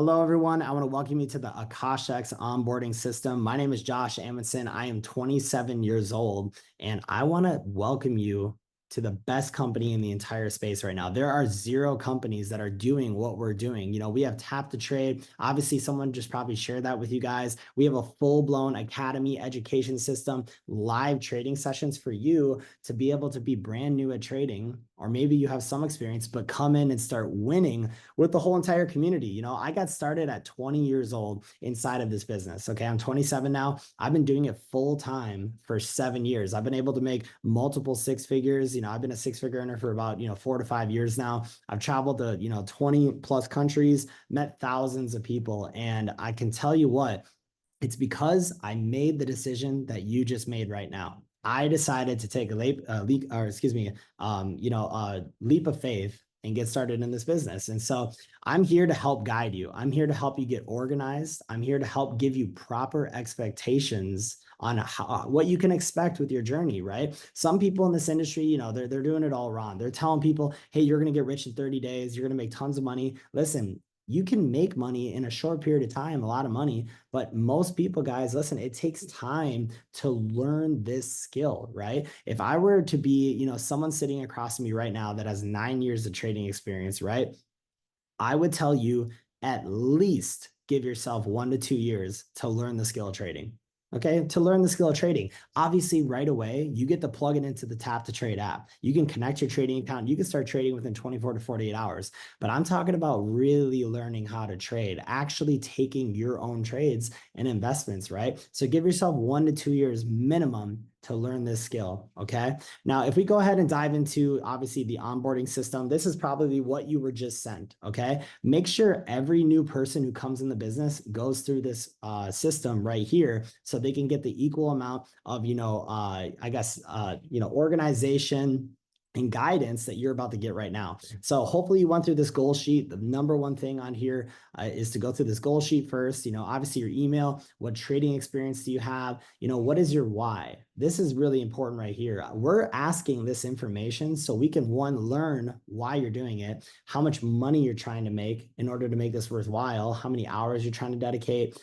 Hello, everyone. I want to welcome you to the Akashx onboarding system. My name is Josh Amundsen. I am 27 years old, and I want to welcome you to the best company in the entire space right now. There are zero companies that are doing what we're doing. We have Tap to Trade. Obviously, someone just probably shared that with you guys. We have a full-blown academy education system, live trading sessions for you to be able to be brand new at trading, or maybe you have some experience, but come in and start winning with the whole entire community. I got started at 20 years old inside of this business. Okay. I'm 27 now. I've been doing it full time for 7 years. I've been able to make multiple six figures. I've been a six-figure earner for about, 4 to 5 years now. I've traveled to, 20 plus countries, met thousands of people. And I can tell you what, it's because I made the decision that you just made right now. I decided to take a leap of faith and get started in this business. And so I'm here to help guide you. I'm here to help you get organized. I'm here to help give you proper expectations on what you can expect with your journey, right? Some people in this industry, they're doing it all wrong. They're telling people, hey, you're going to get rich in 30 days. You're going to make tons of money. Listen, you can make money in a short period of time, a lot of money, but most people, guys, listen, it takes time to learn this skill, right? If I were to be, someone sitting across from me right now that has 9 years of trading experience, right? I would tell you at least give yourself 1 to 2 years to learn the skill of trading. Okay, to learn the skill of trading. Obviously, right away, you get to plug it into the Tap to Trade app. You can connect your trading account. You can start trading within 24 to 48 hours. But I'm talking about really learning how to trade, actually taking your own trades and investments, right? So give yourself 1 to 2 years minimum to learn this skill. Okay. Now, if we go ahead and dive into obviously the onboarding system, this is probably what you were just sent. Okay. Make sure every new person who comes in the business goes through this system right here so they can get the equal amount of, organization and guidance that you're about to get right now. So hopefully you went through this goal sheet. The number one thing on here is to go through this goal sheet first. Obviously your email, what trading experience do you have? What is your why? This is really important right here. We're asking this information so we can, one, learn why you're doing it, how much money you're trying to make in order to make this worthwhile, how many hours you're trying to dedicate,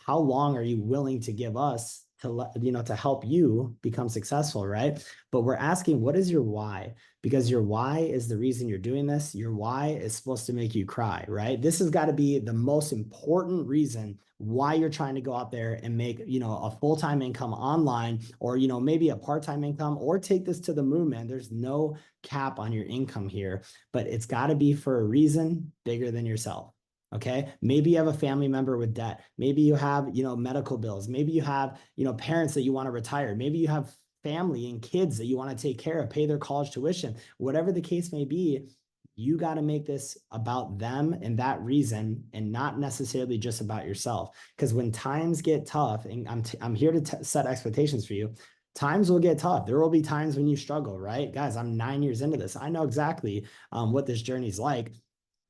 how long are you willing to give us to help you become successful, right? But we're asking, what is your why? Because your why is the reason you're doing this. Your why is supposed to make you cry, right? This has got to be the most important reason why you're trying to go out there and make, a full-time income online, or, maybe a part-time income, or take this to the moon, man. There's no cap on your income here, but it's got to be for a reason bigger than yourself. Okay. Maybe you have a family member with debt. Maybe you have, medical bills. Maybe you have, parents that you want to retire. Maybe you have family and kids that you want to take care of, pay their college tuition, whatever the case may be. You got to make this about them and that reason, and not necessarily just about yourself. Because when times get tough, and I'm here to set expectations for you, times will get tough. There will be times when you struggle, right? Guys, I'm 9 years into this. I know exactly what this journey is like,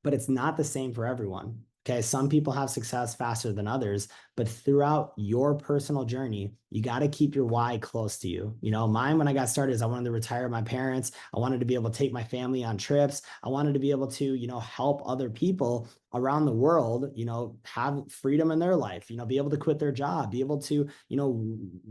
but it's not the same for everyone. Okay. Some people have success faster than others, but throughout your personal journey, you got to keep your why close to you. Mine, when I got started, is I wanted to retire my parents. I wanted to be able to take my family on trips. I wanted to be able to, help other people around the world, have freedom in their life, be able to quit their job, be able to,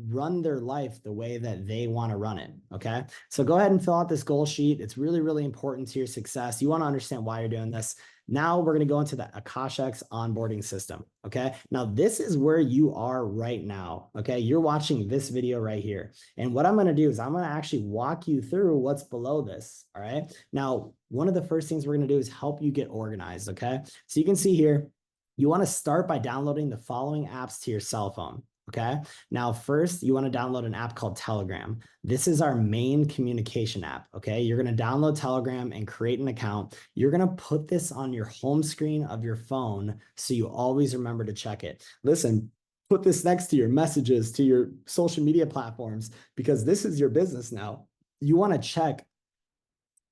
run their life the way that they want to run it. Okay. So go ahead and fill out this goal sheet. It's really, really important to your success. You want to understand why you're doing this. Now we're going to go into the Akashx onboarding system. Okay. Now this is where you are right now. Okay. You're watching this video right here. And what I'm going to do is I'm going to actually walk you through what's below this. All right. Now, one of the first things we're going to do is help you get organized. Okay. So you can see here, you want to start by downloading the following apps to your cell phone. Okay. Now, first, you want to download an app called Telegram. This is our main communication app. Okay. You're going to download Telegram and create an account. You're going to put this on your home screen of your phone so you always remember to check it. Listen, put this next to your messages, to your social media platforms, because this is your business now. You want to check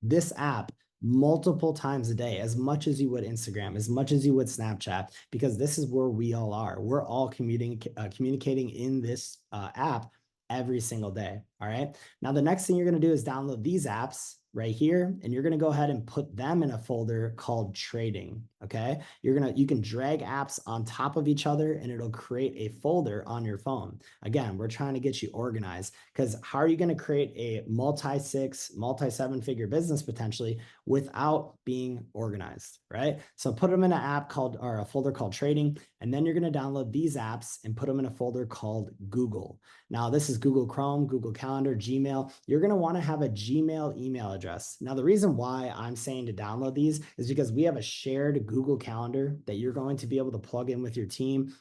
this app multiple times a day, as much as you would Instagram, as much as you would Snapchat, because this is where we all are. We're all communicating in this app every single day. All right. Now, the next thing you're going to do is download these apps right here, and you're going to go ahead and put them in a folder called trading. Okay. You can drag apps on top of each other and it'll create a folder on your phone. Again, we're trying to get you organized, because how are you going to create a multi-6, multi-7 figure business potentially without being organized, right? So put them in an app called, or a folder called trading, and then you're going to download these apps and put them in a folder called Google. Now, this is Google Chrome, Google Calendar, Gmail. You're going to want to have a Gmail email address. Now, the reason why I'm saying to download these is because we have a shared Google Calendar that you're going to be able to plug in with your team.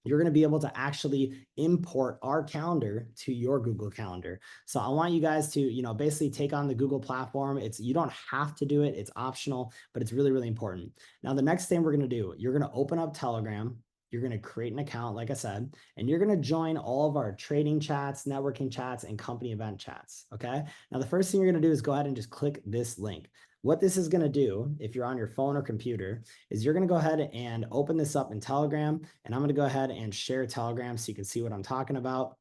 You're going to be able to actually import our calendar to your Google Calendar. So I want you guys to, basically take on the Google platform. You don't have to do it. It's optional, but it's really, really important. Now, the next thing we're going to do, you're going to open up Telegram. You're going to create an account, like I said, and you're going to join all of our trading chats, networking chats, and company event chats. Okay. Now, the first thing you're going to do is go ahead and just click this link. What this is going to do, if you're on your phone or computer, is you're going to go ahead and open this up in Telegram, and I'm going to go ahead and share Telegram so you can see what I'm talking about.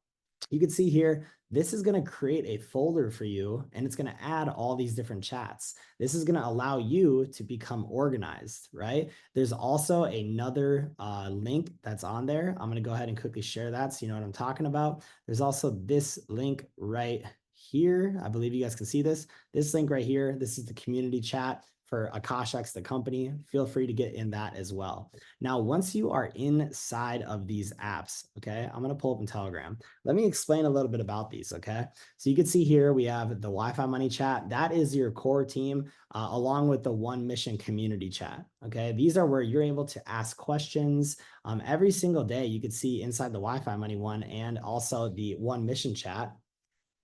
You can see here, this is going to create a folder for you, and it's going to add all these different chats. This is going to allow you to become organized, right? There's also another link that's on there. I'm going to go ahead and quickly share that so you know what I'm talking about. There's also this link right here. I believe you guys can see this. This link right here, this is the community chat for Akashx, the company. Feel free to get in that as well. Now, once you are inside of these apps, okay, I'm going to pull up in Telegram. Let me explain a little bit about these, okay? So you can see here, we have the Wi-Fi Money chat. That is your core team, along with the One Mission community chat, okay? These are where you're able to ask questions. Every single day, you could see inside the Wi-Fi Money one and also the One Mission chat,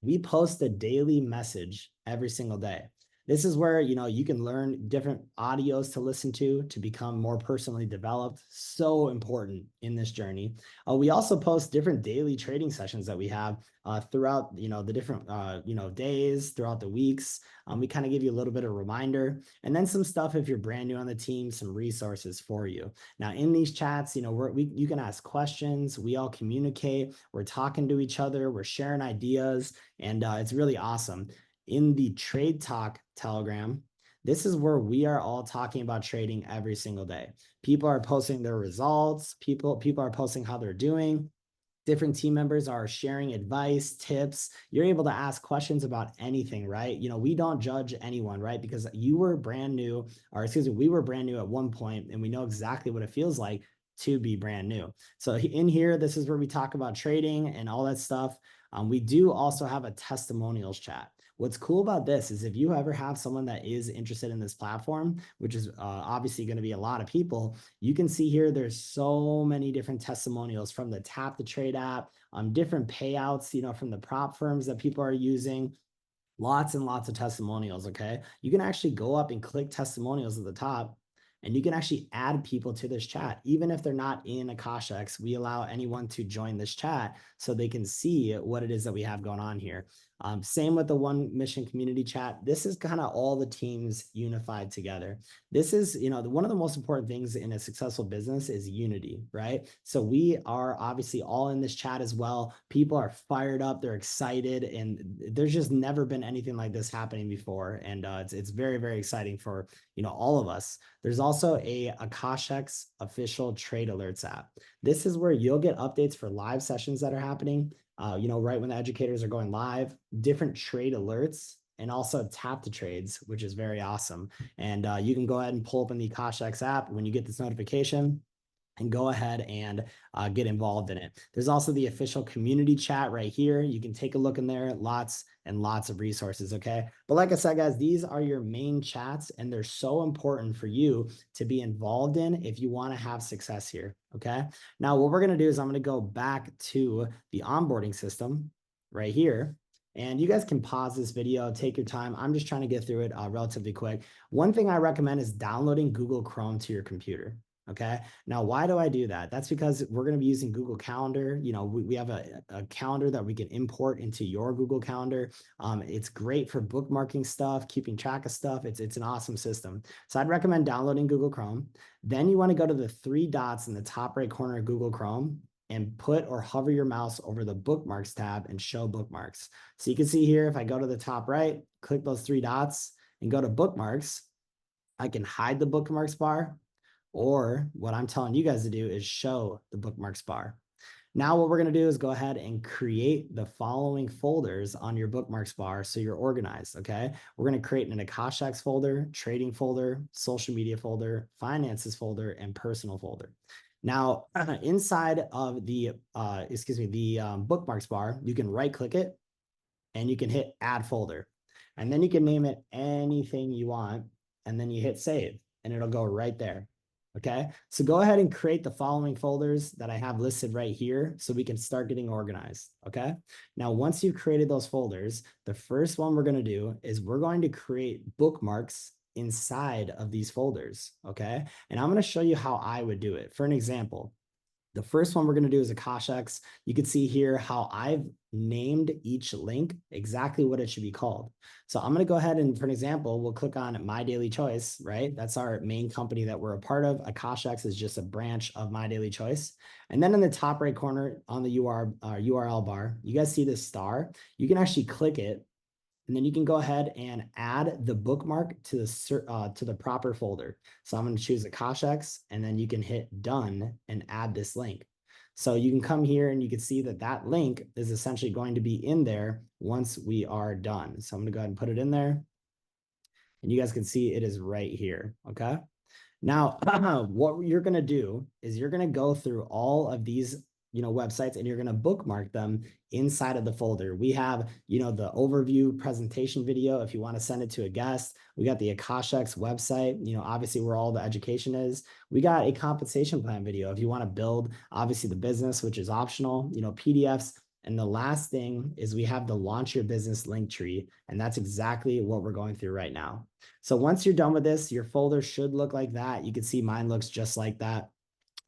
we post a daily message every single day. This is where, you can learn different audios to listen to become more personally developed. So important in this journey. We also post different daily trading sessions that we have throughout, the different, days, throughout the weeks. We kind of give you a little bit of reminder, and then some stuff if you're brand new on the team, some resources for you. Now, in these chats, you can ask questions. We all communicate. We're talking to each other. We're sharing ideas, and it's really awesome. In the Trade Talk Telegram, this is where we are all talking about trading every single day. People are posting their results. People are posting how they're doing. Different team members are sharing advice, tips. You're able to ask questions about anything, right? We don't judge anyone, right? Because you were brand new, or excuse me, we were brand new at one point, and we know exactly what it feels like to be brand new. So in here, this is where we talk about trading and all that stuff. We do also have a testimonials chat. What's cool about this is if you ever have someone that is interested in this platform, which is obviously going to be a lot of people, you can see here there's so many different testimonials from the Tap to Trade app, different payouts, from the prop firms that people are using. Lots and lots of testimonials, okay? You can actually go up and click testimonials at the top, and you can actually add people to this chat. Even if they're not in Akashx, we allow anyone to join this chat so they can see what it is that we have going on here. Same with the One Mission community chat. This is kind of all the teams unified together. This is, one of the most important things in a successful business is unity, right? So we are obviously all in this chat as well. People are fired up, they're excited, and there's just never been anything like this happening before. And it's very, very exciting for, all of us. There's also a Akashx official trade alerts app. This is where you'll get updates for live sessions that are happening. Right when the educators are going live, different trade alerts, and also tap to trades, which is very awesome. And you can go ahead and pull up in the Akashx app when you get this notification and go ahead and get involved in it. There's also the official community chat right here. You can take a look in there, lots and lots of resources, okay? But like I said, guys, these are your main chats, and they're so important for you to be involved in if you wanna have success here, okay? Now, what we're gonna do is I'm gonna go back to the onboarding system right here. And you guys can pause this video, take your time. I'm just trying to get through it relatively quick. One thing I recommend is downloading Google Chrome to your computer. Okay. Now, why do I do that? That's because we're going to be using Google Calendar. We have a calendar that we can import into your Google Calendar. It's great for bookmarking stuff, keeping track of stuff. It's an awesome system. So I'd recommend downloading Google Chrome. Then you want to go to the three dots in the top right corner of Google Chrome. and put or hover your mouse over the bookmarks tab and show bookmarks. So you can see here, if I go to the top right, click those three dots and go to bookmarks, I can hide the bookmarks bar, or what I'm telling you guys to do is show the bookmarks bar. Now what we're going to do is go ahead and create the following folders on your bookmarks bar so you're organized, okay? We're going to create an Akashx folder, trading folder, social media folder, finances folder, and personal folder. Now, inside of the, bookmarks bar, you can right click it and you can hit add folder. And then you can name it anything you want, and then you hit save and it'll go right there. Okay, so go ahead and create the following folders that I have listed right here so we can start getting organized. Okay, now once you've created those folders, the first one we're going to do is we're going to create bookmarks inside of these folders. Okay, and I'm going to show you how I would do it. For an example, the first one we're going to do is Akashx. You can see here how I've named each link exactly what it should be called. So I'm going to go ahead and, for an example, we'll click on My Daily Choice, right? That's our main company that we're a part of. Akashx is just a branch of My Daily Choice. And then in the top right corner on the URL bar, you guys see this star. You can actually click it, and then you can go ahead and add the bookmark to the proper folder. So I'm going to choose Akashx, and then you can hit done and add this link. So you can come here and you can see that that link is essentially going to be in there once we are done. So I'm going to go ahead and put it in there, and you guys can see it is right here. Okay. Now, what you're going to do is you're going to go through all of these websites, and you're going to bookmark them inside of the folder. We have, the overview presentation video if you want to send it to a guest. We got the Akashx website, obviously where all the education is. We got a compensation plan video if you want to build, obviously, the business, which is optional, PDFs. And the last thing is we have the launch your business link tree, and that's exactly what we're going through right now. So once you're done with this, your folder should look like that. You can see mine looks just like that.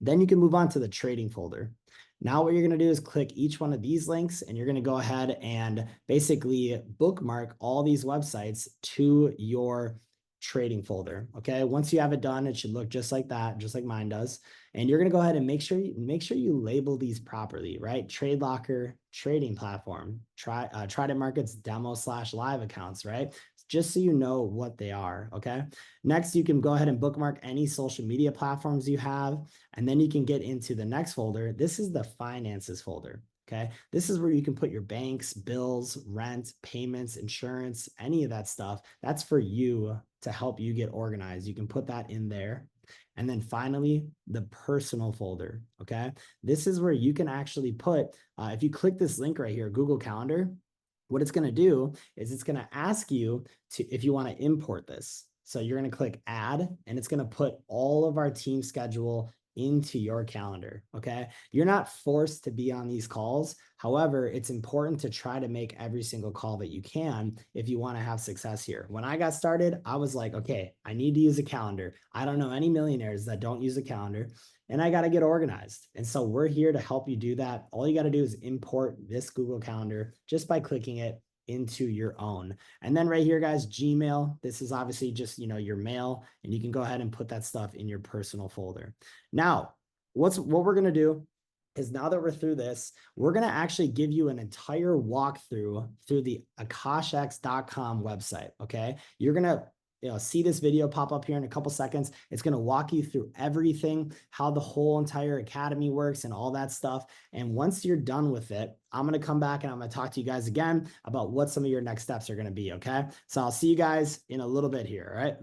Then you can move on to the trading folder. Now what you're going to do is click each one of these links, and you're going to go ahead and basically bookmark all these websites to your trading folder. Okay, once you have it done, it should look just like that, just like mine does. And you're going to go ahead and make sure you label these properly, right? Trade Locker, trading platform, Trident Markets demo / live accounts, right? Just so you know what they are. Okay, next you can go ahead and bookmark any social media platforms you have, and then you can get into the next folder. This is the finances folder. Okay, this is where you can put your banks, bills, rent, payments, insurance, any of that stuff. That's for you to help you get organized. You can put that in there. And then finally, the personal folder. Okay, this is where you can actually put, if you click this link right here, Google Calendar, what it's going to do is it's going to ask you if you want to import this. So you're going to click add, and it's going to put all of our team schedule into your calendar. Okay, you're not forced to be on these calls. However, it's important to try to make every single call that you can if you want to have success here. When I got started, I was like, okay, I need to use a calendar. I don't know any millionaires that don't use a calendar, and I got to get organized. And so we're here to help you do that. All you got to do is import this Google Calendar just by clicking it into your own. And then right here, guys, Gmail. This is obviously just, your mail, and you can go ahead and put that stuff in your personal folder. Now, what we're going to do is, now that we're through this, we're going to actually give you an entire walkthrough through the akashx.com website. Okay, you're going to see this video pop up here in a couple seconds. It's going to walk you through everything, how the whole entire academy works and all that stuff. And once you're done with it, I'm going to come back and I'm going to talk to you guys again about what some of your next steps are going to be. Okay, so I'll see you guys in a little bit here. All right.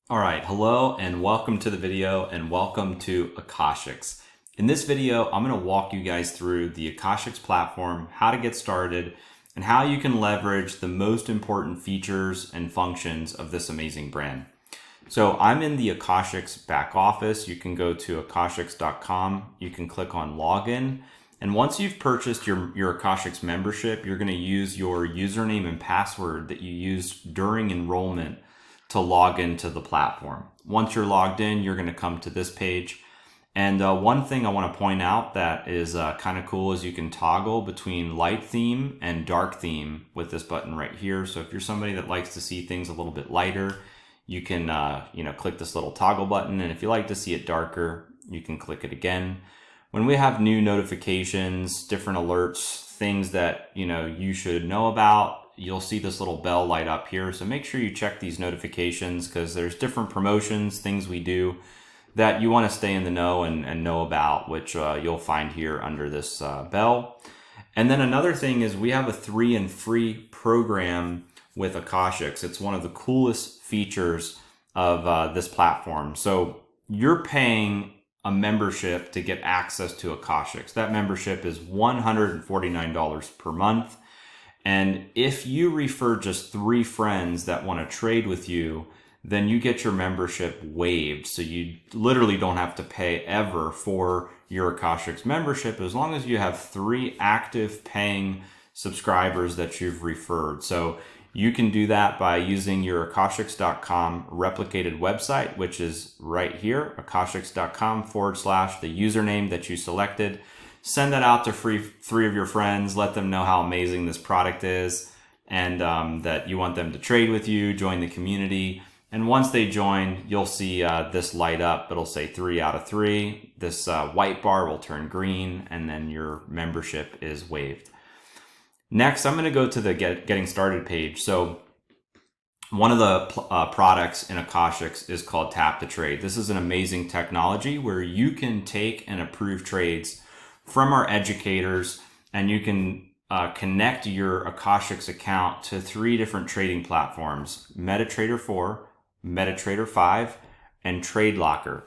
All right, hello and welcome to the video, and welcome to Akashx. In this video, I'm going to walk you guys through the Akashx platform, how to get started, and how you can leverage the most important features and functions of this amazing brand. So I'm in the Akashx back office. You can go to akashx.com. You can click on login. And once you've purchased your Akashx membership, you're going to use your username and password that you used during enrollment to log into the platform. Once you're logged in, you're going to come to this page. And one thing I want to point out that is kind of cool is you can toggle between light theme and dark theme with this button right here. So if you're somebody that likes to see things a little bit lighter, you can click this little toggle button. And if you like to see it darker, you can click it again. when we have new notifications, different alerts, things that you should know about, you'll see this little bell light up here. So make sure you check these notifications, because there's different promotions, things we do that you want to stay in the know and know about, which you'll find here under this bell. And then another thing is we have a 3 and free program with Akashx. It's one of the coolest features of this platform. So you're paying a membership to get access to Akashx. That membership is $149 per month. And if you refer just 3 friends that want to trade with you, then you get your membership waived. So you literally don't have to pay ever for your Akashx membership, as long as you have 3 active paying subscribers that you've referred. So you can do that by using your Akashx.com replicated website, which is right here, Akashx.com / the username that you selected. Send that out to 3 of your friends. Let them know how amazing this product is, and that you want them to trade with you, join the community. And once they join, you'll see this light up. It'll say 3 out of 3. This white bar will turn green, and then your membership is waived. Next, I'm going to go to the Getting Started page. So one of the products in Akashx is called Tap to Trade. This is an amazing technology where you can take and approve trades from our educators, and you can connect your Akashx account to 3 different trading platforms: MetaTrader 4, MetaTrader 5, and TradeLocker.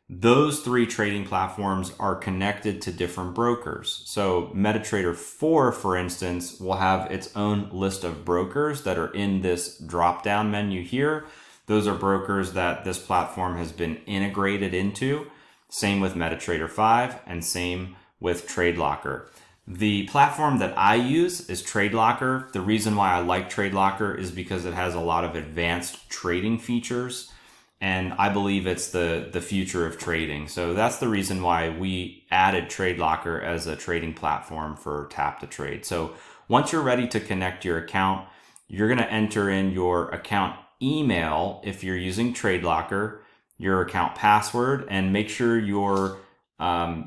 Those 3 trading platforms are connected to different brokers. So MetaTrader 4, for instance, will have its own list of brokers that are in this drop-down menu here. Those are brokers that this platform has been integrated into. Same with MetaTrader 5, and same with TradeLocker. The platform that I use is TradeLocker. The reason why I like TradeLocker is because it has a lot of advanced trading features, and I believe it's the future of trading. So that's the reason why we added TradeLocker as a trading platform for Tap to Trade. So once you're ready to connect your account, you're going to enter in your account email if you're using TradeLocker, your account password, and make sure you're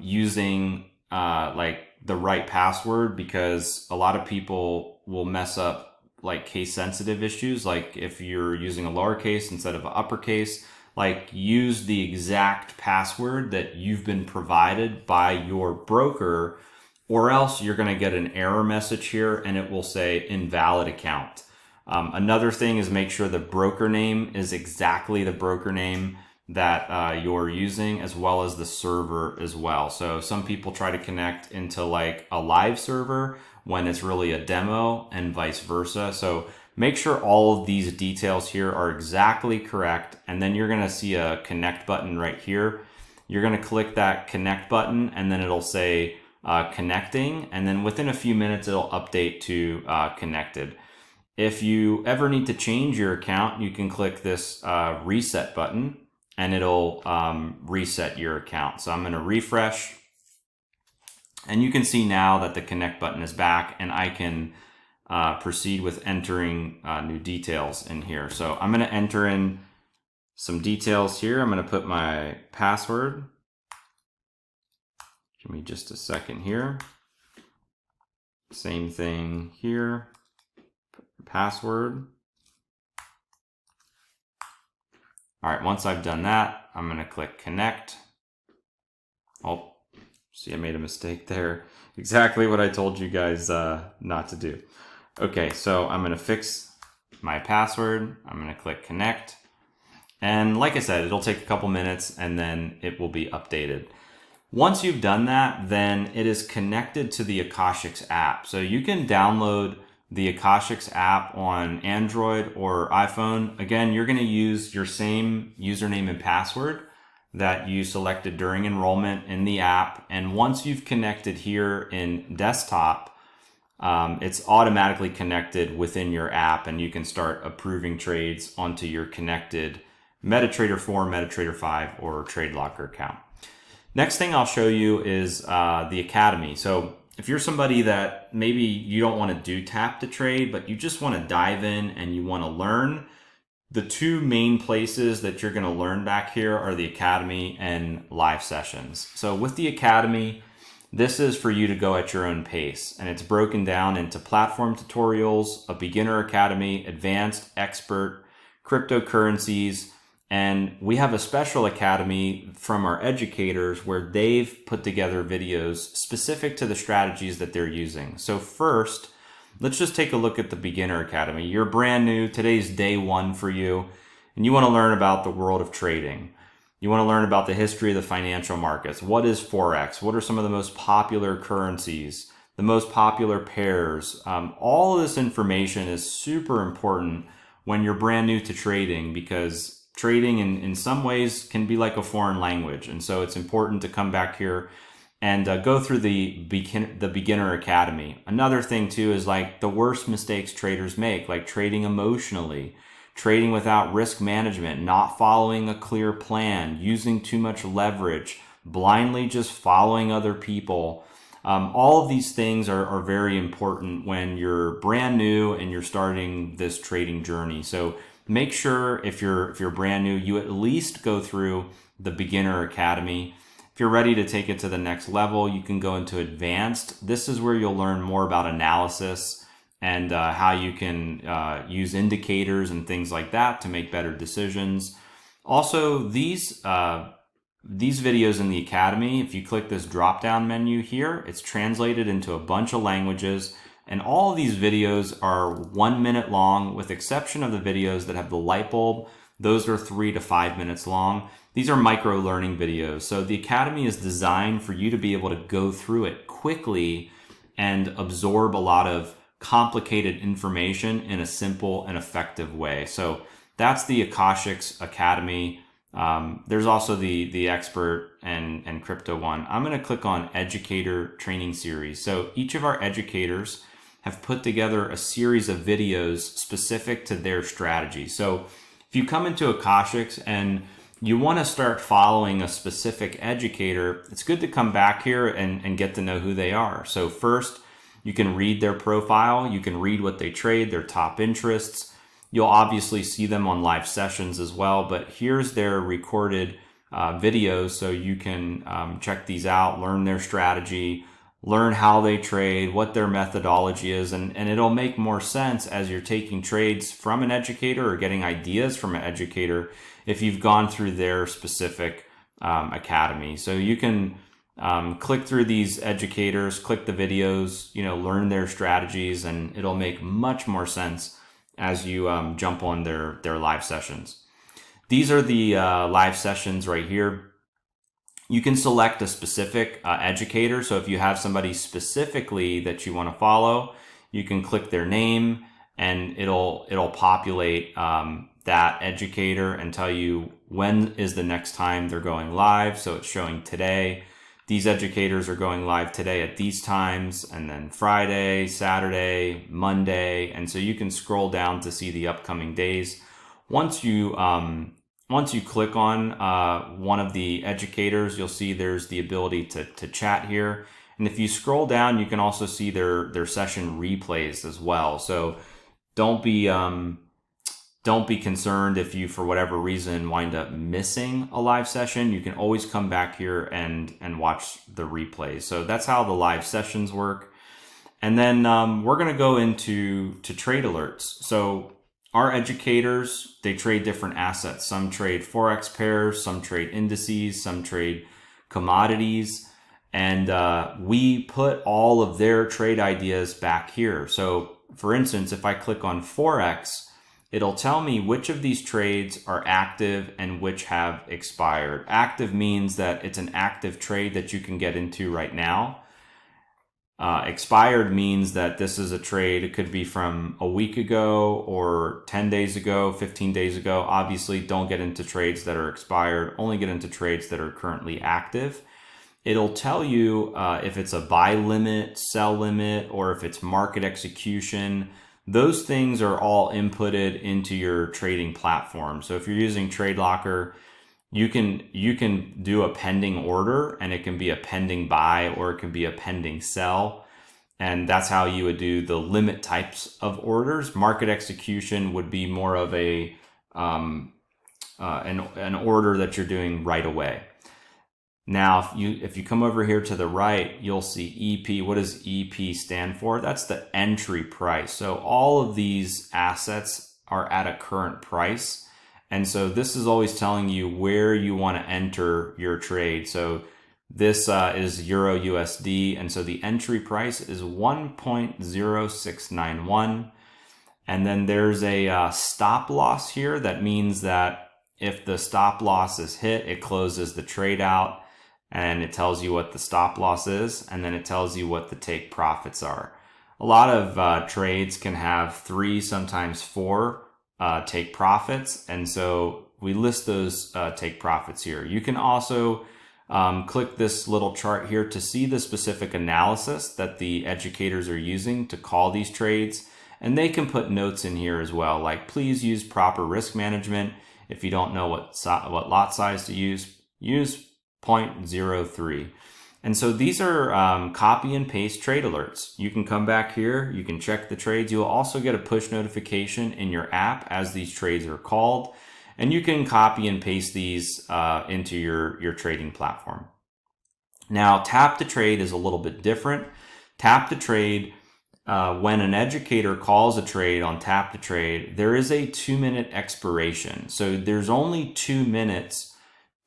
using like the right password, because a lot of people will mess up like case sensitive issues. Like if you're using a lowercase instead of an uppercase, like use the exact password that you've been provided by your broker, or else you're going to get an error message here and it will say invalid account. Another thing is make sure the broker name is exactly the broker name that you're using, as well as the server as well. So some people try to connect into like a live server when it's really a demo, and vice versa. So make sure all of these details here are exactly correct. And then you're going to see a connect button right here. You're going to click that connect button, and then it'll say connecting. And then within a few minutes, it'll update to connected. If you ever need to change your account, you can click this reset button, and it'll reset your account. So I'm going to refresh, and you can see now that the connect button is back, and I can proceed with entering new details in here. So I'm going to enter in some details here. I'm going to put my password. Give me just a second here. Same thing here. Put your password. All right, once I've done that, I'm going to click connect. Oh, see, I made a mistake there. Exactly what I told you guys not to do. Okay, so I'm going to fix my password. I'm going to click connect. And like I said, it'll take a couple minutes and then it will be updated. Once you've done that, then it is connected to the Akashx app. So you can download the Akashx app on Android or iPhone. Again, you're going to use your same username and password that you selected during enrollment in the app. And once you've connected here in desktop, it's automatically connected within your app, and you can start approving trades onto your connected MetaTrader 4, MetaTrader 5, or TradeLocker account. Next thing I'll show you is the Academy. So if you're somebody that maybe you don't want to do tap to trade, but you just want to dive in and you want to learn, The two main places that you're going to learn back here are the Academy and live sessions. So with the Academy, this is for you to go at your own pace, and it's broken down into platform tutorials, a beginner academy, advanced, expert, cryptocurrencies, and we have a special academy from our educators where they've put together videos specific to the strategies that they're using. So first, let's just take a look at the Beginner Academy. You're brand new, today's day one for you, and you want to learn about the world of trading. You want to learn about the history of the financial markets. What is Forex? What are some of the most popular currencies, the most popular pairs? All of this information is super important when you're brand new to trading, because trading in some ways can be like a foreign language. And so it's important to come back here and go through the Beginner Academy. Another thing too is like the worst mistakes traders make, like trading emotionally, trading without risk management, not following a clear plan, using too much leverage, blindly just following other people. All of these things are very important when you're brand new and you're starting this trading journey. So make sure if you're brand new, you at least go through the Beginner Academy. If you're ready to take it to the next level, you can go into advanced. This is where you'll learn more about analysis and how you can use indicators and things like that to make better decisions. Also, these videos in the Academy, if you click this drop-down menu here, it's translated into a bunch of languages, and all of these videos are 1 minute long, with exception of the videos that have the light bulb. Those are 3 to 5 minutes long. These are micro learning videos. So the Academy is designed for you to be able to go through it quickly and absorb a lot of complicated information in a simple and effective way. So that's the Akashx Academy. There's also the expert and crypto one. I'm going to click on educator training series. So each of our educators have put together a series of videos specific to their strategy. So if you come into Akashx and you want to start following a specific educator, it's good to come back here and get to know who they are. So first, you can read their profile. You can read what they trade, their top interests. You'll obviously see them on live sessions as well, but here's their recorded videos, so you can check these out, learn their strategy, learn how they trade, what their methodology is, and it'll make more sense as you're taking trades from an educator or getting ideas from an educator if you've gone through their specific academy. So you can click through these educators, click the videos, learn their strategies, and it'll make much more sense as you jump on their live sessions. These are the live sessions right here. You can select a specific educator. So if you have somebody specifically that you want to follow, you can click their name and it'll populate that educator and tell you when is the next time they're going live. So it's showing today. These educators are going live today at these times, and then Friday, Saturday, Monday. And so you can scroll down to see the upcoming days. Once you click on one of the educators, you'll see there's the ability to chat here. And if you scroll down, you can also see their session replays as well. So don't be concerned if you, for whatever reason, wind up missing a live session. You can always come back here and watch the replays. So that's how the live sessions work. And then we're going to go into trade alerts. So our educators, they trade different assets. Some trade Forex pairs, some trade indices, some trade commodities. And we put all of their trade ideas back here. So for instance, if I click on Forex, it'll tell me which of these trades are active and which have expired. Active means that it's an active trade that you can get into right now. Expired means that this is a trade. It could be from a week ago or 10 days ago, 15 days ago. Obviously, don't get into trades that are expired. Only get into trades that are currently active. It'll tell you if it's a buy limit, sell limit, or if it's market execution. Those things are all inputted into your trading platform. So if you're using TradeLocker, you can do a pending order, and it can be a pending buy or it can be a pending sell. And that's how you would do the limit types of orders. Market execution would be more of a an order that you're doing right away. Now, if you come over here to the right, you'll see EP. What does EP stand for? That's the entry price. So all of these assets are at a current price. And so this is always telling you where you want to enter your trade. So this is Euro USD. And so the entry price is 1.0691. And then there's a stop loss here. That means that if the stop loss is hit, it closes the trade out, and it tells you what the stop loss is, and then it tells you what the take profits are. A lot of trades can have 3, sometimes 4 take profits, and so we list those take profits here. You can also click this little chart here to see the specific analysis that the educators are using to call these trades. And they can put notes in here as well, like please use proper risk management. If you don't know what lot size to use 0.03. And so these are copy and paste trade alerts. You can come back here, you can check the trades. You'll also get a push notification in your app as these trades are called. And you can copy and paste these into your trading platform. Now, tap to trade is a little bit different. Tap to trade, when an educator calls a trade on tap to trade, there is a 2-minute expiration. So there's only 2 minutes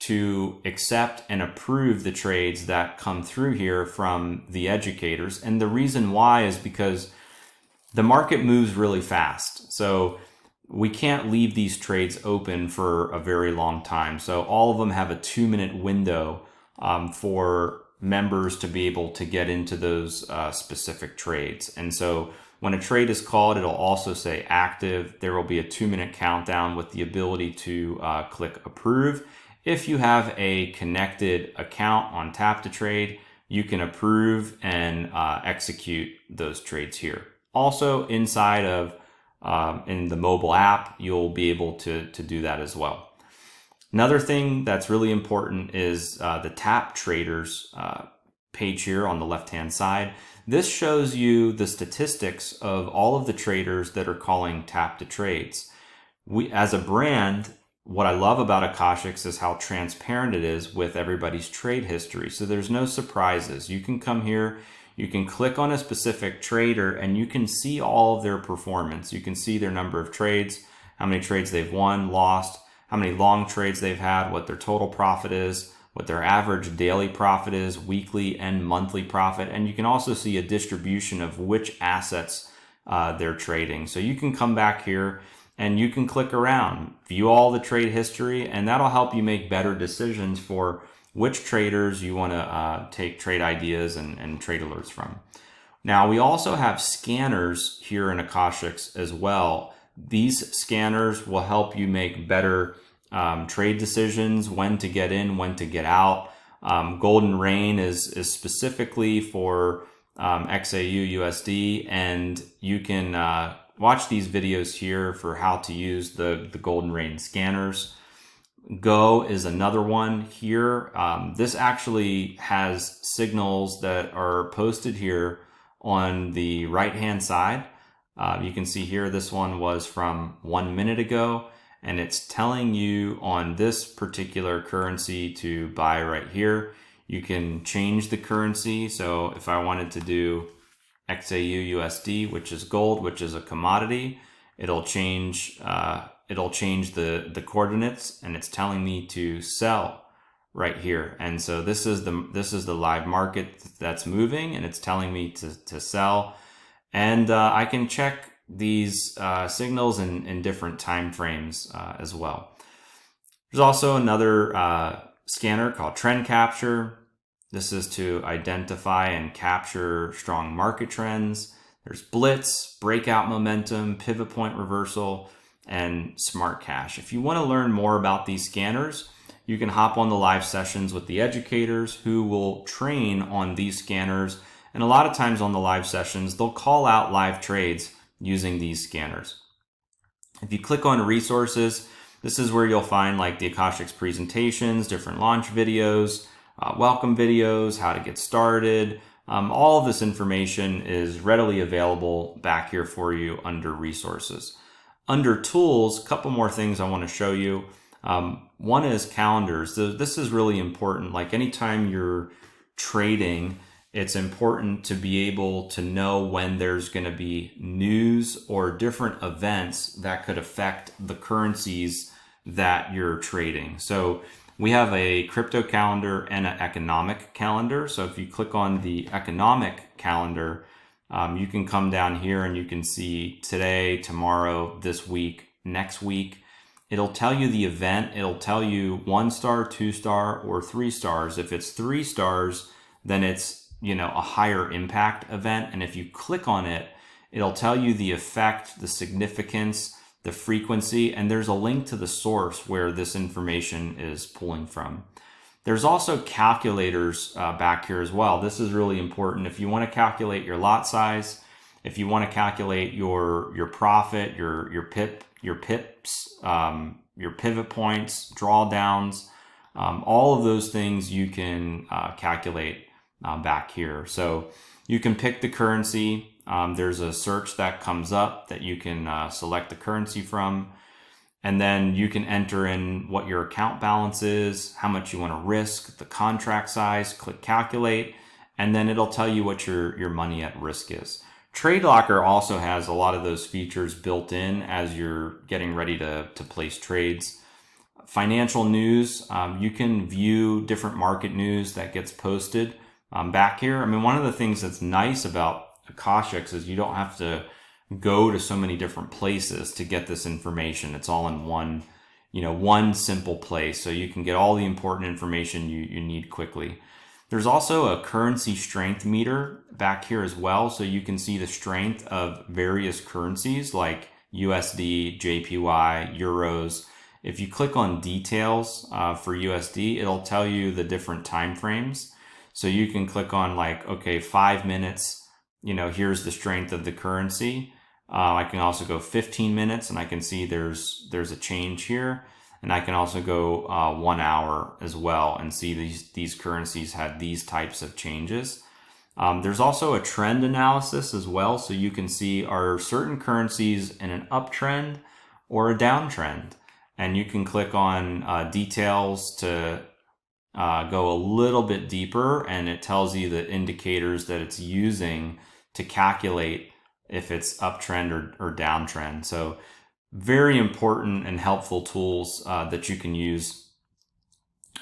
to accept and approve the trades that come through here from the educators. And the reason why is because the market moves really fast. So we can't leave these trades open for a very long time. So all of them have a 2-minute window for members to be able to get into those specific trades. And so when a trade is called, it'll also say active. There will be a 2-minute countdown with the ability to click approve. If you have a connected account on Tap to Trade, you can approve and execute those trades here. Also inside of in the mobile app, you'll be able to do that as well. Another thing that's really important is the Tap Traders page here on the left-hand side. This shows you the statistics of all of the traders that are calling Tap to Trades. We, as a brand, what I love about Akashx is how transparent it is with everybody's trade history. So there's no surprises. You can come here, you can click on a specific trader, and you can see all of their performance. You can see their number of trades, how many trades they've won, lost, how many long trades they've had, what their total profit is, what their average daily profit is, weekly and monthly profit. And you can also see a distribution of which assets they're trading. So you can come back here and you can click around, view all the trade history, and that'll help you make better decisions for which traders you want to take trade ideas and trade alerts from. Now, we also have scanners here in Akashx as well. These scanners will help you make better trade decisions, when to get in, when to get out. Golden Rain is specifically for XAU USD, and you can watch these videos here for how to use the Golden Rain scanners. Go is another one here. This actually has signals that are posted here on the right hand side. You can see here this one was from 1 minute ago, and it's telling you on this particular currency to buy right here. You can change the currency. So if I wanted to do XAU USD, which is gold, which is a commodity, it'll change the coordinates, and it's telling me to sell right here. And so this is the live market that's moving, and it's telling me to sell. And I can check these signals in different time frames as well. There's also another scanner called Trend Capture. This is to identify and capture strong market trends. There's Blitz, Breakout Momentum, Pivot Point Reversal, and Smart Cash. If you want to learn more about these scanners, you can hop on the live sessions with the educators who will train on these scanners. And a lot of times on the live sessions, they'll call out live trades using these scanners. If you click on resources, this is where you'll find like the Akashx presentations, different launch videos, welcome videos, how to get started. All of this information is readily available back here for you under resources. Under tools, a couple more things I want to show you. One is calendars. This is really important. Like anytime you're trading, it's important to be able to know when there's going to be news or different events that could affect the currencies that you're trading. So we have a crypto calendar and an economic calendar. So if you click on the economic calendar, you can come down here and you can see today, tomorrow, this week, next week. It'll tell you the event. It'll tell you 1 star, 2 star, or 3 stars. If it's 3 stars, then it's a higher impact event. And if you click on it, it'll tell you the effect, the significance, the frequency, and there's a link to the source where this information is pulling from. There's also calculators back here as well. This is really important. If you want to calculate your lot size, if you want to calculate your profit, your pips, your pivot points, drawdowns, all of those things you can calculate back here. So you can pick the currency. There's a search that comes up that you can select the currency from. And then you can enter in what your account balance is, how much you want to risk, the contract size, click calculate, and then it'll tell you what your money at risk is. Trade Locker also has a lot of those features built in as you're getting ready to place trades. Financial news, you can view different market news that gets posted back here. I mean, one of the things that's nice about Akashx is you don't have to go to so many different places to get this information. It's all in one simple place, so you can get all the important information you need quickly. There's also a currency strength meter back here as well, so you can see the strength of various currencies like USD, JPY, euros. If you click on details for USD, it'll tell you the different time frames. So you can click on like, okay, 5 minutes, here's the strength of the currency. I can also go 15 minutes and I can see there's a change here. And I can also go 1 hour as well and see these currencies had these types of changes. There's also a trend analysis as well. So you can see, are certain currencies in an uptrend or a downtrend? And you can click on details to go a little bit deeper, and it tells you the indicators that it's using to calculate if it's uptrend or downtrend. So very important and helpful tools that you can use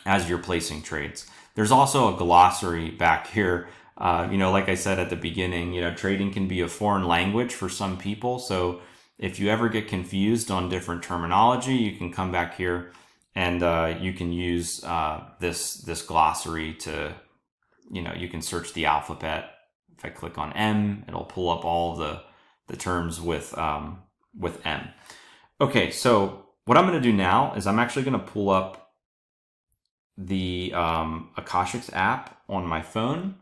as you're placing trades. There's also a glossary back here. Like I said at the beginning, trading can be a foreign language for some people. So if you ever get confused on different terminology, you can come back here and you can use this glossary to, you can search the alphabet. If I click on M, it'll pull up all the terms with M. Okay, so what I'm going to do now is I'm actually going to pull up the Akashx app on my phone,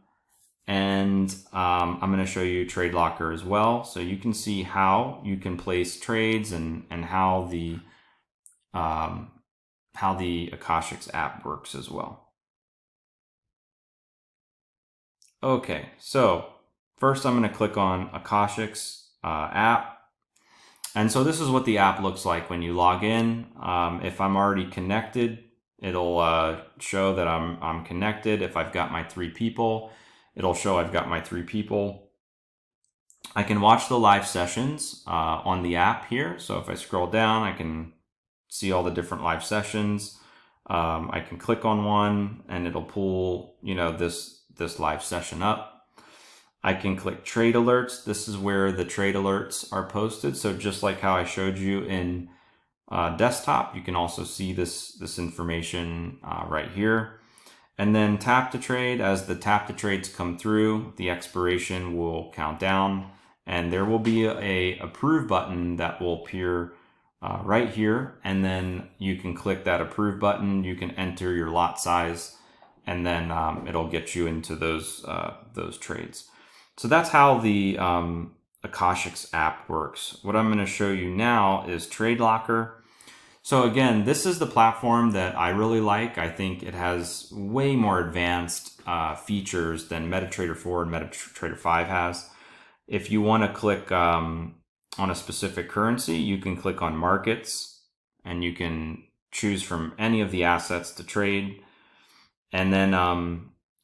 and I'm going to show you Trade Locker as well, so you can see how you can place trades and how the Akashx app works as well. Okay, so first I'm going to click on Akashx app. And so this is what the app looks like when you log in. If I'm already connected, it'll show that I'm connected. If I've got my 3 people, it'll show I've got my 3 people. I can watch the live sessions on the app here. So if I scroll down, I can see all the different live sessions. I can click on one and it'll pull, this live session up. I can click trade alerts. This is where the trade alerts are posted. So just like how I showed you in desktop, you can also see this information right here. And then tap to trade. As the tap to trades come through, the expiration will count down, and there will be a approve button that will appear right here. And then you can click that approve button. You can enter your lot size, and then it'll get you into those trades. So that's how the Akashx app works. What I'm going to show you now is Trade Locker. So again, this is the platform that I really like. I think it has way more advanced features than MetaTrader 4 and MetaTrader 5 has. If you want to click on a specific currency, you can click on markets and you can choose from any of the assets to trade. And then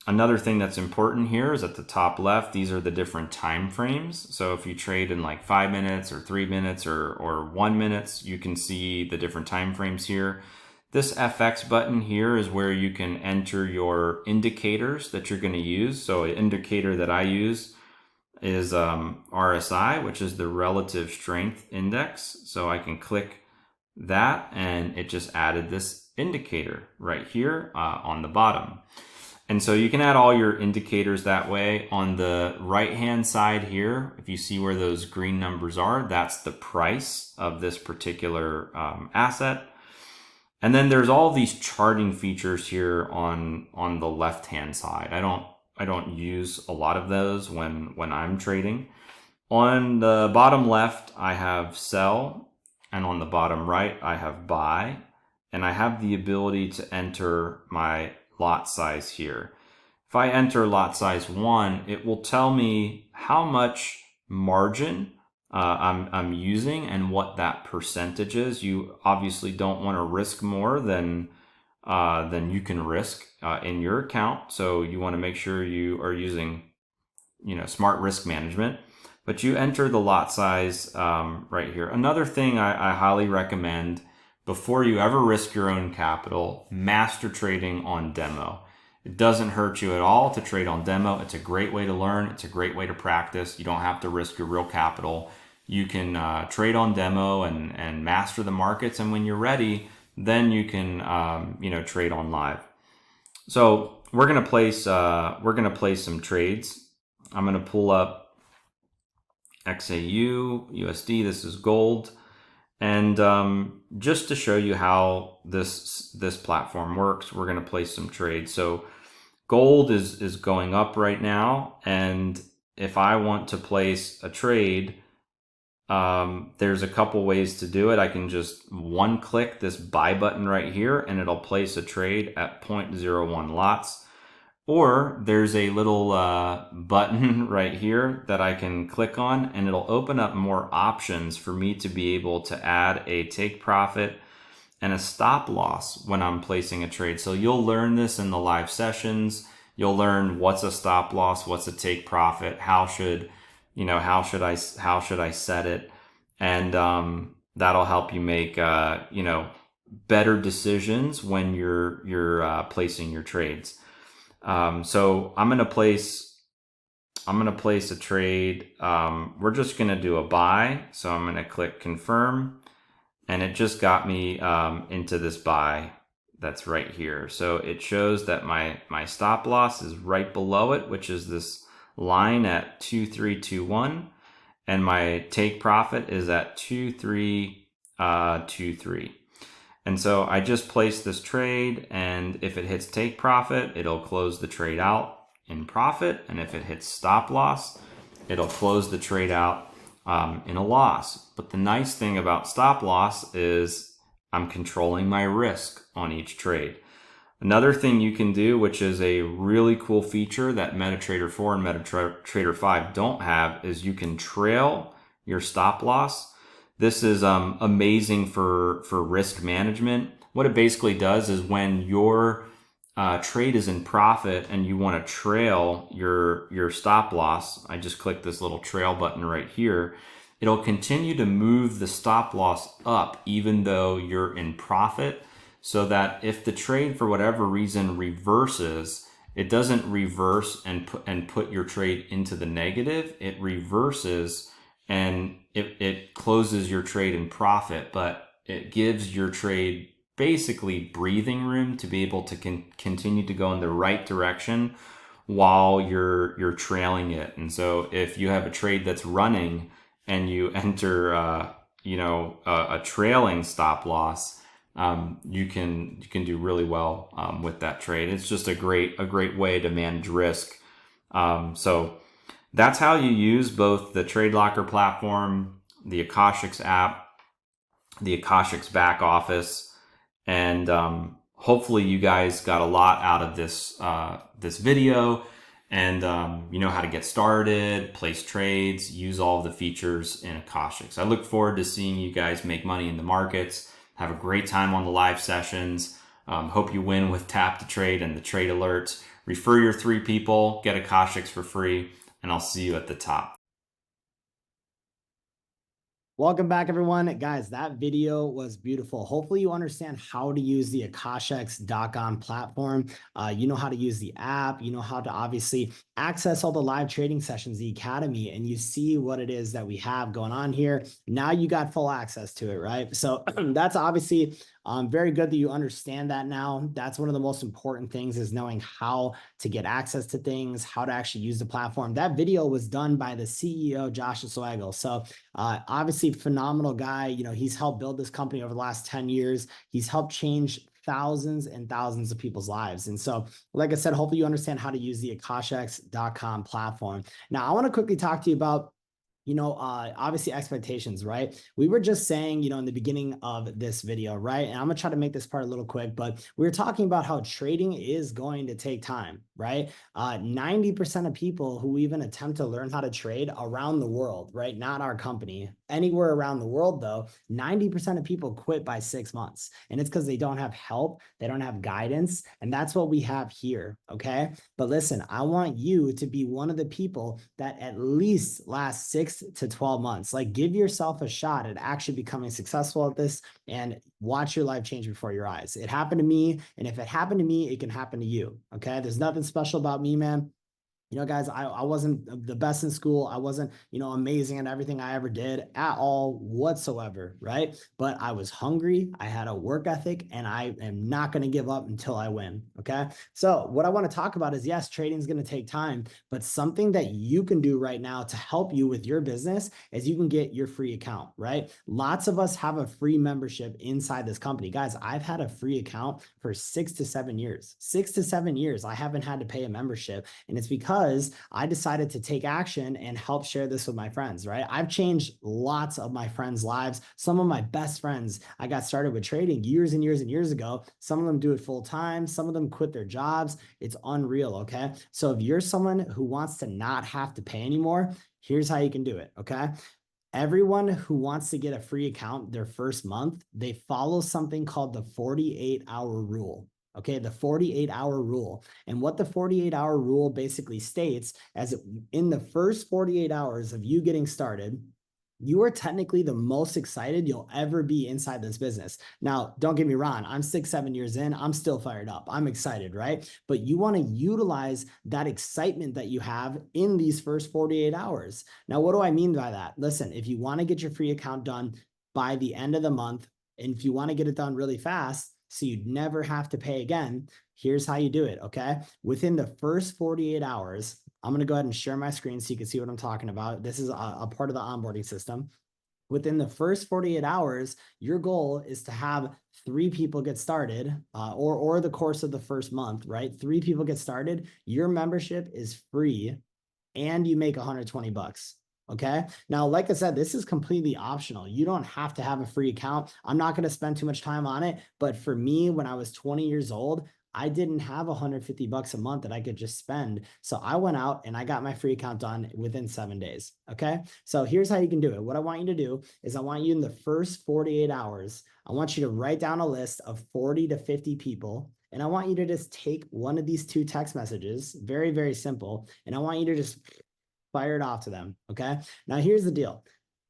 another thing that's important here is at the top left, these are the different time frames. So if you trade in like 5 minutes or 3 minutes or 1 minute, you can see the different time frames here. This FX button here is where you can enter your indicators that you're going to use. So an indicator that I use is RSI, which is the relative strength index. So I can click that and it just added this indicator right here on the bottom. And so you can add all your indicators that way. On the right hand side here, if you see where those green numbers are, that's the price of this particular asset. And then there's all these charting features here on the left hand side. I don't use a lot of those when I'm trading. On the bottom left, I have sell, and on the bottom right, I have buy. And I have the ability to enter my lot size here. If I enter lot size 1, it will tell me how much margin I'm using and what that percentage is. You obviously don't want to risk more than you can risk in your account. So you want to make sure you are using, smart risk management. But you enter the lot size right here. Another thing I highly recommend, before you ever risk your own capital, master trading on demo. It doesn't hurt you at all to trade on demo. It's a great way to learn. It's a great way to practice. You don't have to risk your real capital. You can trade on demo and master the markets. And when you're ready, then you can trade on live. So we're gonna place some trades. I'm gonna pull up XAU, USD. This is gold. And just to show you how this platform works, we're going to place some trades. So gold is going up right now. And if I want to place a trade, there's a couple ways to do it. I can just one click this buy button right here and it'll place a trade at 0.01 lots. Or there's a little button right here that I can click on and it'll open up more options for me to be able to add a take profit and a stop loss when I'm placing a trade. So you'll learn this in the live sessions. You'll learn what's a stop loss, what's a take profit, how should I set it, and that'll help you make better decisions when you're placing your trades. So I'm going to place a trade. We're just going to do a buy. So I'm going to click confirm and it just got me, into this buy that's right here. So it shows that my stop loss is right below it, which is this line at 2321. And my take profit is at 2323. And so I just placed this trade, and if it hits take profit, it'll close the trade out in profit. And if it hits stop loss, it'll close the trade out in a loss. But the nice thing about stop loss is I'm controlling my risk on each trade. Another thing you can do, which is a really cool feature that MetaTrader 4 and MetaTrader 5 don't have, is you can trail your stop loss. This is amazing for risk management. What it basically does is when your trade is in profit and you want to trail your stop loss, I just click this little trail button right here. It'll continue to move the stop loss up even though you're in profit, so that if the trade for whatever reason reverses, it doesn't reverse and put your trade into the negative. It reverses and it closes your trade in profit, but it gives your trade basically breathing room to be able to continue to go in the right direction while you're trailing it. And so if you have a trade that's running and you enter a trailing stop loss, you can do really well with that trade. It's just a great way to manage risk. So that's how you use both the Trade Locker platform, the Akashx app, the Akashx back office, and hopefully you guys got a lot out of this video. and you know how to get started, place trades, use all of the features in Akashx. I look forward to seeing you guys make money in the markets. Have a great time on the live sessions. Hope you win with Tap to Trade and the trade alerts. Refer your 3 people, get Akashx for free, and I'll see you at the top. Welcome back, everyone. Guys, that video was beautiful. Hopefully you understand how to use the Akashx.com platform. You know how to use the app. You know how to obviously access all the live trading sessions, the academy, and you see what it is that we have going on here. Now you got full access to it, right? So that's obviously very good that you understand that now. That's one of the most important things, is knowing how to get access to things, how to actually use the platform. That video was done by the CEO, Josh Swagel. So obviously phenomenal guy. You know, he's helped build this company over the last 10 years. He's helped change thousands and thousands of people's lives. And so, like I said, hopefully you understand how to use the Akashx.com platform. Now, I want to quickly talk to you about, obviously expectations, right? We were just saying, in the beginning of this video, right? And I'm gonna try to make this part a little quick, but we were talking about how trading is going to take time, right? 90% of people who even attempt to learn how to trade around the world, right? Not our company, anywhere around the world though, 90% of people quit by 6 months. And it's because they don't have help, they don't have guidance. And that's what we have here, okay? But listen, I want you to be one of the people that at least last 6 to 12 months. Like, give yourself a shot at actually becoming successful at this and watch your life change before your eyes. It happened to me. And if it happened to me, it can happen to you. Okay. There's nothing special about me, man. Guys, I wasn't the best in school. I wasn't, amazing at everything I ever did at all whatsoever, right? But I was hungry. I had a work ethic, and I am not going to give up until I win. Okay. So what I want to talk about is, yes, trading is going to take time, but something that you can do right now to help you with your business is you can get your free account, right? Lots of us have a free membership inside this company. Guys, I've had a free account for 6 to 7 years. 6 to 7 years. I haven't had to pay a membership. And it's because I decided to take action and help share this with my friends, right? I've changed lots of my friends' lives. Some of my best friends, I got started with trading years and years and years ago. Some of them do it full time. Some of them quit their jobs. It's unreal, okay? So if you're someone who wants to not have to pay anymore, here's how you can do it, okay? Everyone who wants to get a free account their first month, they follow something called the 48-hour rule. Okay, the 48-hour rule. And what the 48-hour rule basically states, as in the first 48 hours of you getting started, you are technically the most excited you'll ever be inside this business. Now, don't get me wrong, I'm 6, 7 years in, I'm still fired up. I'm excited, right? But you want to utilize that excitement that you have in these first 48 hours. Now, what do I mean by that? Listen, if you want to get your free account done by the end of the month, and if you want to get it done really fast, so you'd never have to pay again, here's how you do it, okay? Within the first 48 hours, I'm going to go ahead and share my screen so you can see what I'm talking about. This is a part of the onboarding system. Within the first 48 hours, your goal is to have 3 people get started, or the course of the first month, right? 3 people get started. Your membership is free, and you make 120 bucks. Okay. Now, like I said, this is completely optional. You don't have to have a free account. I'm not going to spend too much time on it. But for me, when I was 20 years old, I didn't have 150 bucks a month that I could just spend. So I went out and I got my free account done within 7 days. Okay. So here's how you can do it. What I want you to do is I want you in the first 48 hours, I want you to write down a list of 40 to 50 people. And I want you to just take one of these 2 text messages, very, very simple. And I want you to just fire it off to them. Okay. Now, here's the deal.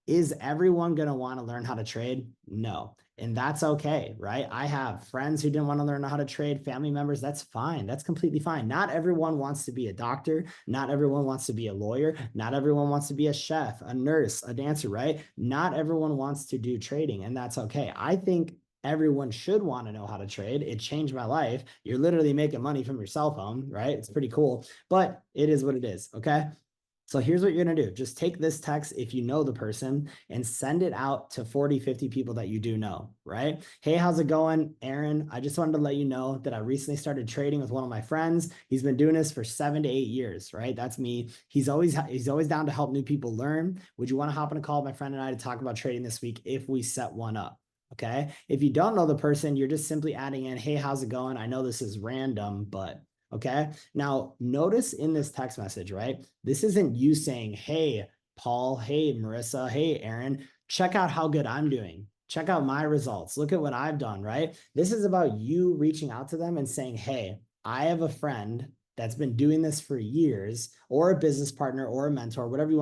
Is everyone going to want to learn how to trade? No. And that's okay, right? I have friends who didn't want to learn how to trade, family members. That's fine. That's completely fine. Not everyone wants to be a doctor. Not everyone wants to be a lawyer. Not everyone wants to be a chef, a nurse, a dancer, right? Not everyone wants to do trading, and that's okay. I think everyone should want to know how to trade. It changed my life. You're literally making money from your cell phone, right? It's pretty cool, but it is what it is. Okay. So here's what you're going to do. Just take this text, if you know the person, and send it out to 40, 50 people that you do know, right? Hey, how's it going, Aaron? I just wanted to let you know that I recently started trading with one of my friends. He's been doing this for 7 to 8 years, right? That's me. He's always down to help new people learn. Would you want to hop on a call with my friend and I to talk about trading this week if we set one up? Okay. If you don't know the person, you're just simply adding in, hey, how's it going? I know this is random, but Okay. Now, notice in this text message, right? This isn't you saying, hey, Paul, hey, Marissa, hey, Aaron, check out how good I'm doing. Check out my results. Look at what I've done, right? This is about you reaching out to them and saying, hey, I have a friend that's been doing this for years, or a business partner or a mentor, whatever you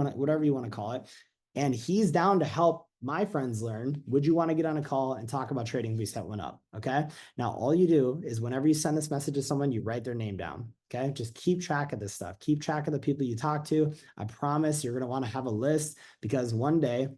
want to call it. And he's down to help my friends learn. Would you want to get on a call and talk about trading if we set one up? Okay. Now, all you do is whenever you send this message to someone, you write their name down. Okay. Just keep track of this stuff. Keep track of the people you talk to. I promise you're going to want to have a list, because one day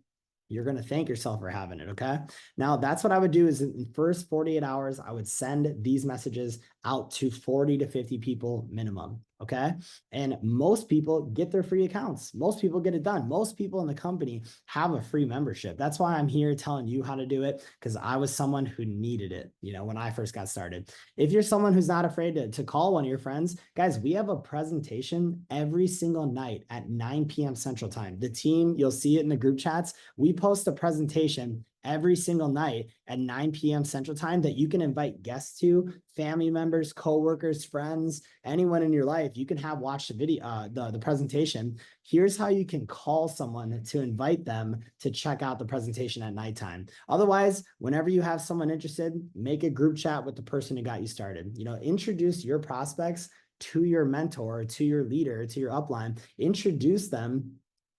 you're going to thank yourself for having it. Okay. Now, that's what I would do is in the first 48 hours, I would send these messages out to 40 to 50 people minimum. Okay. And most people get their free accounts. Most people get it done. Most people in the company have a free membership. That's why I'm here telling you how to do it, because I was someone who needed it, when I first got started. If you're someone who's not afraid to call one of your friends, guys, we have a presentation every single night at 9 p.m. Central Time. The team, you'll see it in the group chats. We post a presentation every single night at 9 p.m. Central Time that you can invite guests to, family members, coworkers, friends, anyone in your life. You can have watch the video, the presentation. Here's how you can call someone to invite them to check out the presentation at nighttime. Otherwise, whenever you have someone interested, make a group chat with the person who got you started. Introduce your prospects to your mentor, to your leader, to your upline. Introduce them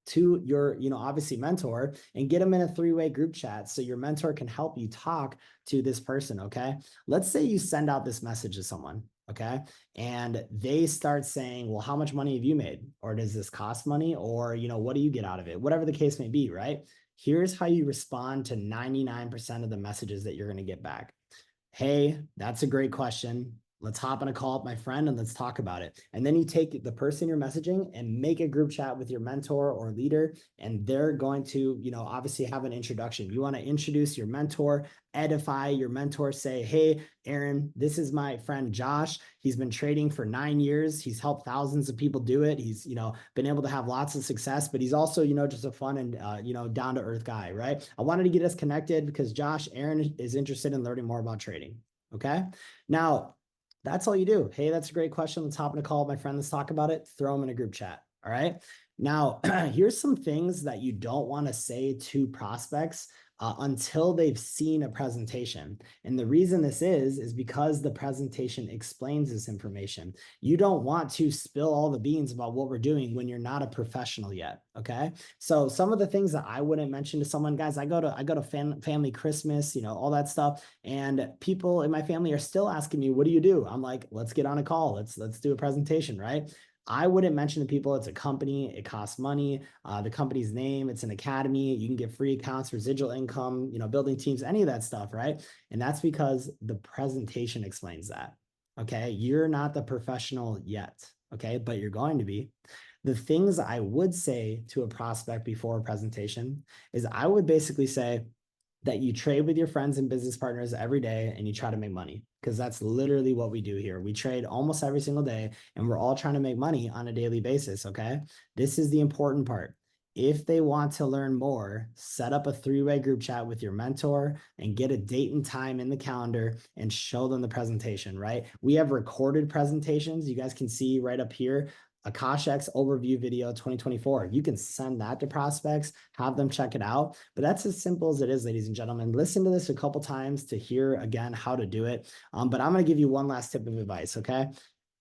to your, obviously mentor, and get them in a three-way group chat so your mentor can help you talk to this person. Okay. Let's say you send out this message to someone. Okay. And they start saying, well, how much money have you made? Or does this cost money? Or, what do you get out of it? Whatever the case may be, right? Here's how you respond to 99% of the messages that you're going to get back. Hey, that's a great question. Let's hop on a call with my friend and let's talk about it. And then you take the person you're messaging and make a group chat with your mentor or leader, and they're going to, obviously have an introduction. You want to introduce your mentor, edify your mentor, say, hey, Aaron, this is my friend Josh. He's been trading for 9 years. He's helped thousands of people do it. He's, been able to have lots of success, but he's also, just a fun and, down to earth guy, right? I wanted to get us connected because Aaron is interested in learning more about trading. Okay. Now, that's all you do. Hey, that's a great question. Let's hop on a call with my friend. Let's talk about it. Throw them in a group chat. All right. Now, here's some things that you don't want to say to prospects until they've seen a presentation. And the reason this is because the presentation explains this information. You don't want to spill all the beans about what we're doing when you're not a professional yet. Okay. So some of the things that I wouldn't mention to someone, guys, I go to family Christmas, all that stuff. And people in my family are still asking me, what do you do? I'm like, let's get on a call. Let's do a presentation, right? I wouldn't mention to people it's a company, it costs money, the company's name, it's an academy, you can get free accounts, residual income, building teams, any of that stuff, right? And that's because the presentation explains that. Okay. You're not the professional yet. Okay. But you're going to be. The things I would say to a prospect before a presentation is I would basically say that you trade with your friends and business partners every day and you try to make money, because that's literally what we do here. We trade almost every single day and we're all trying to make money on a daily basis. Okay. This is the important part. If they want to learn more, set up a three-way group chat with your mentor and get a date and time in the calendar and show them the presentation, right? We have recorded presentations. You guys can see right up here, Akashx overview video 2024. You can send that to prospects, have them check it out. But that's as simple as it is, ladies and gentlemen. Listen to this a couple times to hear again how to do it. But I'm going to give you one last tip of advice. Okay.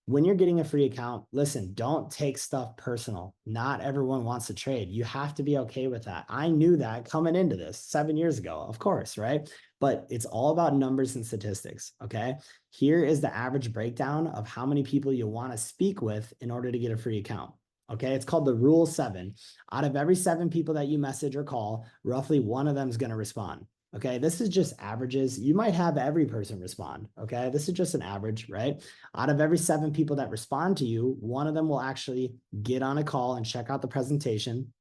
When you're getting a free account, listen, don't take stuff personal. Not everyone wants to trade. You have to be okay with that. I knew that coming into this 7 years ago, of course, right? But it's all about numbers and statistics. Okay. Here is the average breakdown of how many people you want to speak with in order to get a free account. Okay. It's called the rule 7. Out of every 7 people that you message or call, roughly one of them is going to respond. Okay. This is just averages. You might have every person respond. Okay. This is just an average, right? Out of every 7 people that respond to you, one of them will actually get on a call and check out the presentation.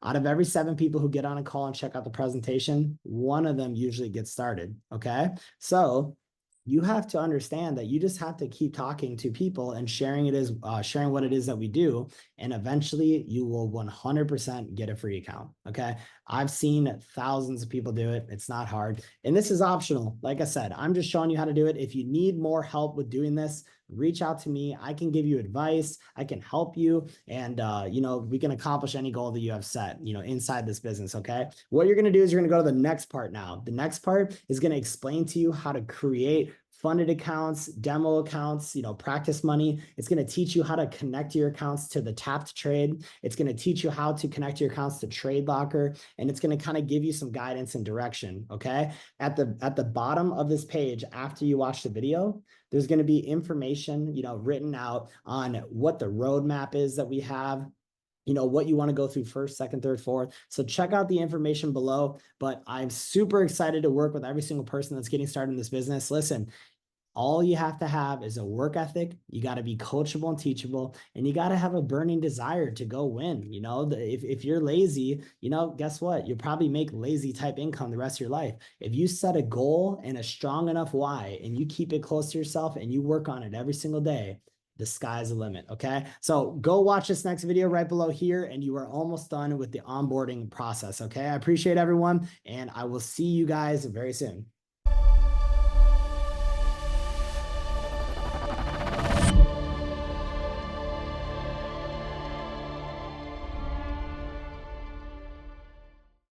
Out of every 7 people who get on a call and check out the presentation, one of them usually gets started. Okay. So you have to understand that you just have to keep talking to people and sharing what it is that we do. And eventually you will 100% get a free account. Okay. I've seen thousands of people do it. It's not hard. And this is optional. Like I said, I'm just showing you how to do it. If you need more help with doing this, reach out to me. I can give you advice. I can help you. And, we can accomplish any goal that you have set, inside this business. Okay. What you're going to do is you're going to go to the next part now. The next part is going to explain to you how to create funded accounts, demo accounts, practice money. It's going to teach you how to connect your accounts to the tapped trade. It's going to teach you how to connect your accounts to Trade Locker, and it's going to kind of give you some guidance and direction. Okay. At the bottom of this page, after you watch the video, there's going to be information, written out on what the roadmap is that we have, what you want to go through first, second, third, fourth. So check out the information below, but I'm super excited to work with every single person that's getting started in this business. Listen, all you have to have is a work ethic. You got to be coachable and teachable, and you got to have a burning desire to go win. If you're lazy, guess what? You'll probably make lazy type income the rest of your life. If you set a goal and a strong enough why, and you keep it close to yourself and you work on it every single day, the sky's the limit. Okay. So go watch this next video right below here, and you are almost done with the onboarding process. Okay. I appreciate everyone, and I will see you guys very soon.